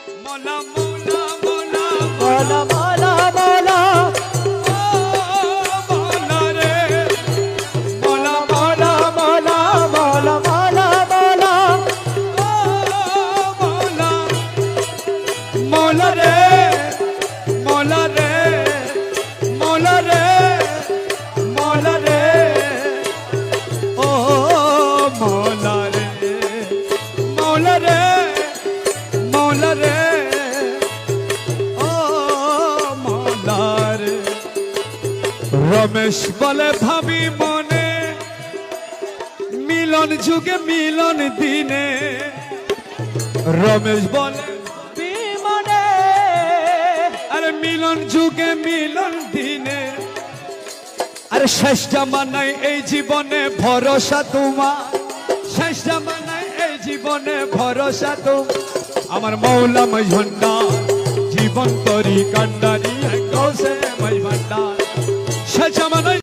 মৌলা মৌলা মৌলা মৌলা মৌলা মৌলা মৌলা রে মৌলা মৌলা মৌলা মৌলা মৌলা মৌলা মৌলা মৌলা রে মৌলা রে মৌলা রে মৌলা রে ও মৌলা রে মৌলা রে মৌলা রে ও মৌলা রে রমেশ বলে ভাবি মনে মিলন যুগে মিলন দিনে রমেশ বলে বিমনে আরে মিলন যুগে মিলন দিনে আরে শেষ জামানায় এই জীবনে ভরসা তোমার শেষ জামানায় এই জীবনে ভরসা তোমার আমার মৌলা মাঝ ভান্ডার জীবন তরি কান্ডারি গৌসে মাঝ ভান্ডার শেষ জামানায়